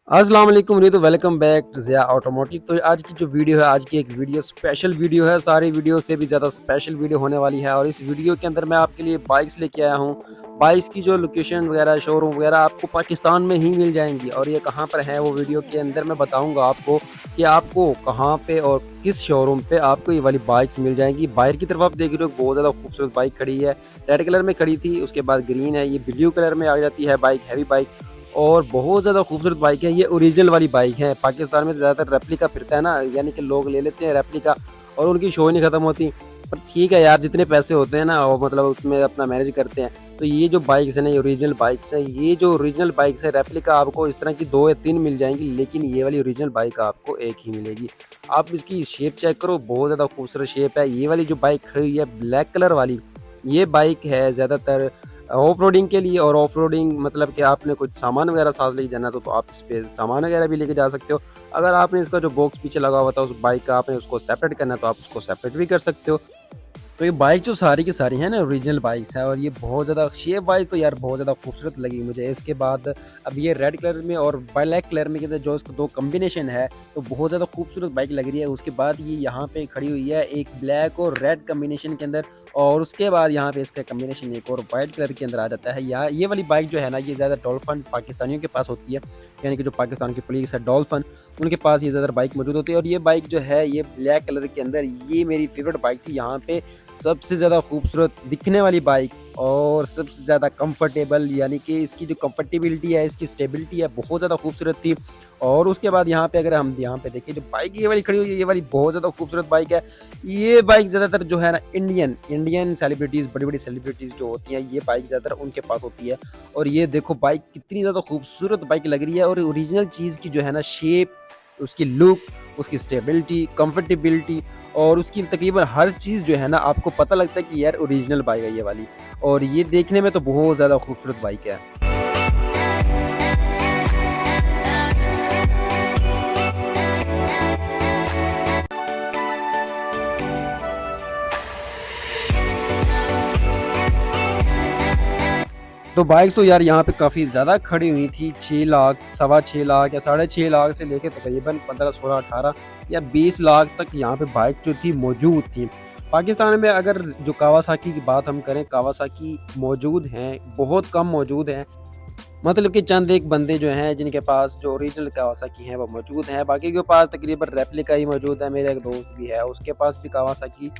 अस्सलाम वालेकुम, तो welcome back to Zia automotive. तो आज की जो वीडियो है, आज की एक वीडियो स्पेशल वीडियो है, सारी वीडियो से भी ज़्यादा स्पेशल वीडियो होने वाली है। और इस वीडियो के अंदर मैं आपके लिए बाइक्स लेके आया हूँ। बाइक्स की जो लोकेशन वगैरह, शोरूम वगैरह आपको पाकिस्तान में ही मिल जाएंगी, और ये कहाँ पर है वो वीडियो के अंदर मैं बताऊँगा आपको कि आपको कहाँ पे और किस शोरूम पे आपको ये वाली बाइक्स मिल जाएंगी। बाहर की तरफ आप देख रहे हो, बहुत ज़्यादा खूबसूरत बाइक खड़ी है। रेड कलर में खड़ी थी, उसके बाद ग्रीन है, ये ब्लू कलर में आ जाती है बाइक, हैवी बाइक, और बहुत ज़्यादा खूबसूरत बाइक है। ये ओरिजिनल वाली बाइक है। पाकिस्तान में ज़्यादातर रेप्लिका फिरता है ना, यानी कि लोग ले लेते हैं रेप्लिका और उनकी शो नहीं ख़त्म होती। पर ठीक है यार, जितने पैसे होते हैं ना, वो मतलब उसमें अपना मैनेज करते हैं। तो ये जो बाइक्स है ना, ये ओरिजिनल बाइक्स है। ये जो ओरिजिनल बाइक्स है, रेप्लिका आपको इस तरह की 2 या 3 मिल जाएंगी, लेकिन ये वाली ओरिजिनल बाइक आपको एक ही मिलेगी। आप इसकी शेप चेक करो, बहुत ज़्यादा खूबसूरत शेप है। ये वाली जो बाइक खड़ी हुई है ब्लैक कलर वाली, ये बाइक है ज़्यादातर ऑफ रोडिंग के लिए। और ऑफ रोडिंग मतलब कि आपने कुछ सामान वगैरह साथ लेके जाना तो आप इस पे सामान वगैरह भी लेके जा सकते हो। अगर आपने इसका जो बॉक्स पीछे लगा हुआ था उस बाइक का, आपने उसको सेपरेट करना है तो आप उसको सेपरेट भी कर सकते हो। तो ये बाइक जो सारी की सारी है ना, ओरिजिनल बाइक्स है। और ये बहुत ज़्यादा शेप बाइक तो यार बहुत ज़्यादा खूबसूरत लगी मुझे। इसके बाद अब ये रेड कलर में और ब्लैक कलर में जो इसका 2 कम्बिनेशन है, तो बहुत ज़्यादा खूबसूरत बाइक लग रही है। उसके बाद ये यहाँ पे खड़ी हुई है एक ब्लैक और रेड कम्बिनेशन के अंदर, और उसके बाद यहाँ पे इसका कम्बिनेशन एक और वाइट कलर के अंदर आ जाता है। यहाँ ये वाली बाइक जो है ना, ये ज़्यादा डॉल्फिन पाकिस्तानियों के पास होती है, यानी कि जो पाकिस्तान की पुलिस है डॉल्फिन, उनके पास ये ज़्यादा बाइक मौजूद होती है। और ये बाइक जो है, ये ब्लैक कलर के अंदर, ये मेरी फेवरेट बाइक थी। यहाँ पे सबसे ज़्यादा खूबसूरत दिखने वाली बाइक और सबसे ज़्यादा कंफर्टेबल, यानी कि इसकी जो कंफर्टेबिलिटी है, इसकी स्टेबिलिटी है, बहुत ज़्यादा खूबसूरत थी। और उसके बाद यहाँ पे अगर हम यहाँ पे देखें, जो बाइक ये वाली खड़ी हुई है, ये वाली बहुत ज़्यादा खूबसूरत बाइक है। ये बाइक ज़्यादातर जो है ना, इंडियन सेलिब्रिटीज़, बड़ी बड़ी सेलिब्रिटीज़ जो होती हैं, ये बाइक ज़्यादातर उनके पास होती है। और ये देखो बाइक कितनी ज़्यादा खूबसूरत बाइक लग रही है। और ओरिजिनल चीज़ की जो है ना शेप, उसकी लुक, उसकी स्टेबिलिटी, कंफर्टेबिलिटी और उसकी तकरीबन हर चीज़ जो है ना, आपको पता लगता है कि यार ओरिजिनल बाइक है ये वाली। और ये देखने में तो बहुत ज़्यादा खूबसूरत बाइक है। तो बाइक तो यार यहाँ पे काफ़ी ज़्यादा खड़ी हुई थी। 6 लाख, सवा 6 लाख या 6.5 लाख से लेके तकरीबन 15, 16, 18 या 20 लाख तक यहाँ पे बाइक जो थी मौजूद थी। पाकिस्तान में अगर जो कावासाकी की बात हम करें, कावासाकी मौजूद हैं, बहुत कम मौजूद हैं। मतलब कि चंद एक बंदे जो हैं जिनके पास जो ओरिजिनल कावासाकी हैं वो मौजूद हैं, बाकी के पास तकरीबन रेप्लिका ही मौजूद है। मेरा एक दोस्त भी है, उसके पास भी कावासाकी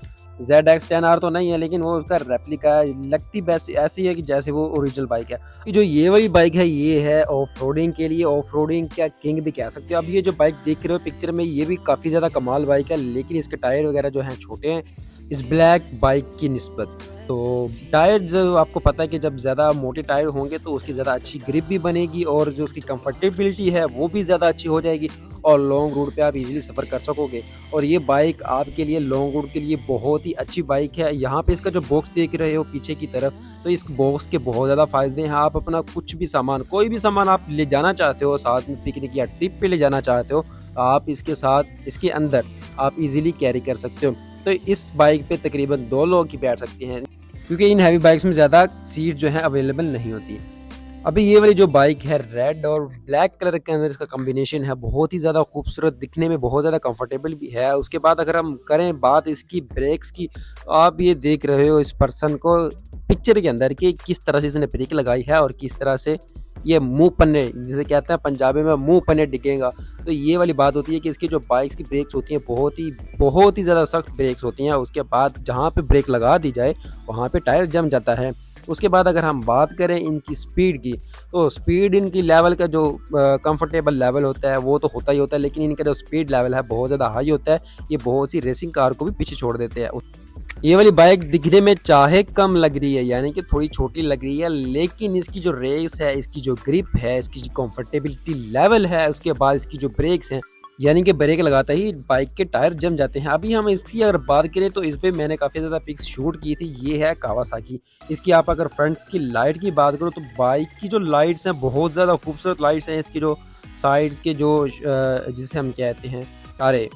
ZX10R तो नहीं है, लेकिन वो उसका रेप्लिका है। लगती वैसे ऐसी है कि जैसे वो ओरिजिनल बाइक है। जो ये वाली बाइक है, ये है ऑफ रोडिंग के लिए, ऑफ रोडिंग का किंग भी कह सकते हो। अब ये जो बाइक देख रहे हो पिक्चर में, ये भी काफ़ी ज़्यादा कमाल बाइक है, लेकिन इसके टायर वगैरह जो हैं छोटे हैं इस ब्लैक बाइक की निस्बत। तो टायर जब आपको पता है कि जब ज़्यादा मोटे टायर होंगे तो उसकी ज़्यादा अच्छी ग्रिप भी बनेगी, और जो उसकी कंफर्टेबिलिटी है वो भी ज़्यादा अच्छी हो जाएगी, और लॉन्ग रूट पे आप इजीली सफ़र कर सकोगे। और ये बाइक आपके लिए लॉन्ग रूट के लिए बहुत ही अच्छी बाइक है। यहाँ पे इसका जो बॉक्स देख रहे हो पीछे की तरफ, तो इस बॉक्स के बहुत ज़्यादा फ़ायदे हैं। आप अपना कुछ भी सामान, कोई भी सामान आप ले जाना चाहते हो, साथ में पिकनिक या ट्रिप पे ले जाना चाहते हो, आप इसके साथ, इसके अंदर आप इजीली कैरी कर सकते हो। तो इस बाइक पे तकरीबन 2 लोग ही बैठ सकते हैं, क्योंकि इन हैवी बाइक्स में ज़्यादा सीट जो है अवेलेबल नहीं होती। अभी ये वाली जो बाइक है, रेड और ब्लैक कलर के अंदर इसका कॉम्बिनेशन है, बहुत ही ज़्यादा खूबसूरत, दिखने में बहुत ज़्यादा कंफर्टेबल भी है। उसके बाद अगर हम करें बात इसकी ब्रेक्स की, तो आप ये देख रहे हो इस पर्सन को पिक्चर के अंदर कि किस तरह से इसने ब्रेक लगाई है और किस तरह से ये मुंह पन्ने, जिसे कहते हैं पंजाबी में मुंह पन्ने डिगेगा। तो ये वाली बात होती है कि इसकी जो बाइक्स की ब्रेक्स होती हैं बहुत ही ज़्यादा सख्त ब्रेक्स होती हैं। उसके बाद जहाँ पे ब्रेक लगा दी जाए वहाँ पे टायर जम जाता है। उसके बाद अगर हम बात करें इनकी स्पीड की, तो स्पीड इनकी लेवल का जो कंफर्टेबल लेवल होता है वो तो होता ही होता है, लेकिन इनका जो स्पीड लेवल है बहुत ज़्यादा हाई होता है। ये बहुत सी रेसिंग कार को भी पीछे छोड़ देते हैं। ये वाली बाइक दिखने में चाहे कम लग रही है, यानी कि थोड़ी छोटी लग रही है, लेकिन इसकी जो रेस है, इसकी जो ग्रिप है, इसकी जो कंफर्टेबिलिटी लेवल है, उसके बाद इसकी जो ब्रेक्स हैं, यानी कि ब्रेक लगाते ही बाइक के टायर जम जाते हैं। अभी हम इसकी अगर बात करें तो इस पे मैंने काफ़ी ज़्यादा पिक्स शूट की थी। ये है कावासाकी। इसकी आप अगर फ्रंट की लाइट की बात करो तो बाइक की जो लाइट्स हैं बहुत ज़्यादा खूबसूरत लाइट्स हैं। इसकी जो साइड्स के जो जिसे हम कहते हैं अरे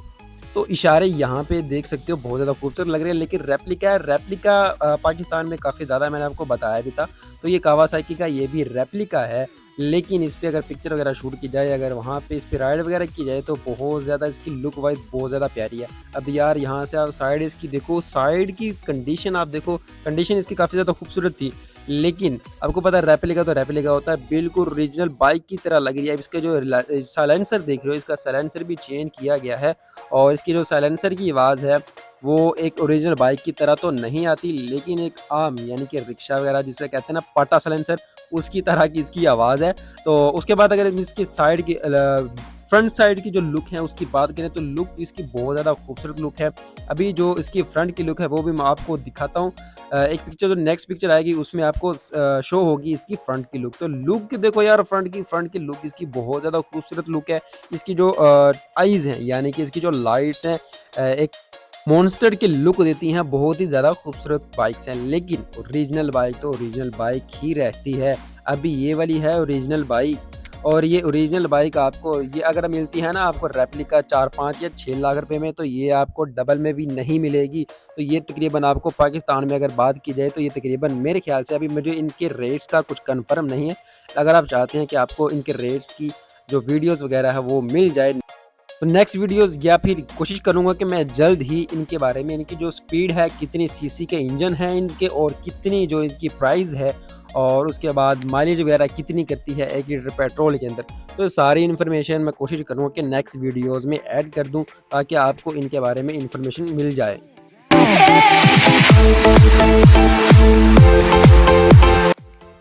तो इशारे यहाँ पे देख सकते हो बहुत ज़्यादा खूबसूरत लग रहे हैं। लेकिन रेप्लिका पाकिस्तान में काफ़ी ज़्यादा मैंने आपको बताया भी था। तो ये कावासाकी का ये भी रेप्लिका है। लेकिन इस पे अगर पिक्चर वगैरह शूट की जाए, अगर वहाँ पे इस पे राइड वगैरह की जाए तो बहुत ज़्यादा इसकी लुक वाइज बहुत ज़्यादा प्यारी है। अब यार यहाँ से आप साइड इसकी देखो, साइड की कंडीशन आप देखो, कंडीशन इसकी काफ़ी ज़्यादा खूबसूरत थी। लेकिन आपको पता है रेप्लिका तो रेप्लिका होता है, बिल्कुल ओरिजिनल बाइक की तरह लग रही है। अब इसके जो साइलेंसर देख रहे हो, इसका साइलेंसर भी चेंज किया गया है और इसकी जो साइलेंसर की आवाज़ है वो एक ओरिजिनल बाइक की तरह तो नहीं आती, लेकिन एक आम यानी कि रिक्शा वगैरह जिसे कहते हैं ना पाटा साइलेंसर, उसकी तरह की इसकी आवाज़ है। तो उसके बाद अगर इसकी साइड की फ्रंट साइड की जो लुक है उसकी बात करें तो लुक इसकी बहुत ज़्यादा खूबसूरत लुक है। अभी जो इसकी फ्रंट की लुक है वो भी मैं आपको दिखाता हूँ। एक पिक्चर जो नेक्स्ट पिक्चर आएगी उसमें आपको शो होगी इसकी फ्रंट की लुक। तो लुक देखो यार, फ्रंट की लुक इसकी बहुत ज़्यादा खूबसूरत लुक है। इसकी जो आइज़ हैं यानी कि इसकी जो लाइट्स हैं एक मॉन्स्टर की लुक देती हैं, बहुत ही ज़्यादा खूबसूरत बाइक्स हैं। लेकिन ओरिजिनल बाइक तो ओरिजिनल बाइक ही रहती है। अभी ये वाली है ओरिजिनल बाइक और ये ओरिजिनल बाइक आपको ये अगर मिलती है ना आपको रेप्लिका 4-5 या 6 लाख रुपए में, तो ये आपको डबल में भी नहीं मिलेगी। तो ये तकरीबन आपको पाकिस्तान में अगर बात की जाए तो ये तकरीबन मेरे ख्याल से, अभी मुझे इनके रेट्स का कुछ कंफर्म नहीं है, अगर आप चाहते हैं कि आपको इनके रेट्स की जो वीडियोज़ वगैरह है वो मिल जाए तो नेक्स्ट वीडियोस या फिर कोशिश करूंगा कि मैं जल्द ही इनके बारे में, इनकी जो स्पीड है, कितनी सीसी के इंजन है इनके और कितनी जो इनकी प्राइस है और उसके बाद माइलेज वगैरह कितनी करती है 1 लीटर पेट्रोल के अंदर, तो सारी इन्फॉर्मेशन मैं कोशिश करूंगा कि नेक्स्ट वीडियोस में ऐड कर दूं ताकि आपको इनके बारे में इन्फॉर्मेशन मिल जाए।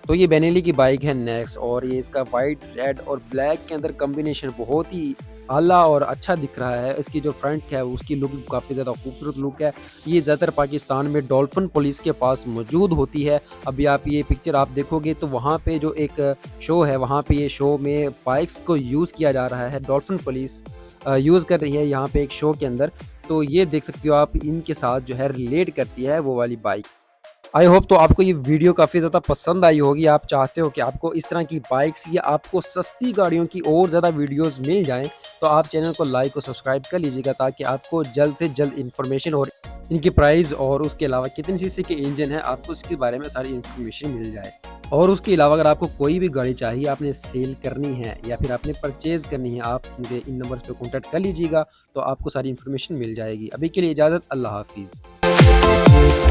तो ये बेनेली की बाइक है नेक्स्ट और ये इसका वाइट, रेड और ब्लैक के अंदर कॉम्बिनेशन बहुत ही आला और अच्छा दिख रहा है। इसकी जो फ्रंट है उसकी लुक काफ़ी ज़्यादा खूबसूरत लुक है। ये ज़्यादातर पाकिस्तान में डॉल्फिन पुलिस के पास मौजूद होती है। अभी आप ये पिक्चर आप देखोगे तो वहाँ पे जो एक शो है, वहाँ पे ये शो में बाइक्स को यूज़ किया जा रहा है, डॉल्फिन पुलिस यूज़ कर रही है यहाँ पे एक शो के अंदर। तो ये देख सकते हो आप, इनके साथ जो है रिलेट करती है वो वाली बाइक्स। आई होप तो आपको ये वीडियो काफ़ी ज़्यादा पसंद आई होगी। आप चाहते हो कि आपको इस तरह की बाइक्स या आपको सस्ती गाड़ियों की और ज़्यादा वीडियोस मिल जाएं, तो आप चैनल को लाइक और सब्सक्राइब कर लीजिएगा ताकि आपको जल्द से जल्द इन्फॉर्मेशन और इनकी प्राइस और उसके अलावा कितनी सीसी के इंजन है आपको इसके बारे में सारी इन्फॉर्मेशन मिल जाए। और उसके अलावा अगर आपको कोई भी गाड़ी चाहिए, आपने सेल करनी है या फिर आपने परचेज़ करनी है, आप मुझे इन नंबर पर कॉन्टैक्ट कर लीजिएगा तो आपको सारी इन्फॉर्मेशन मिल जाएगी। अभी के लिए इजाज़त, अल्लाह हाफिज़।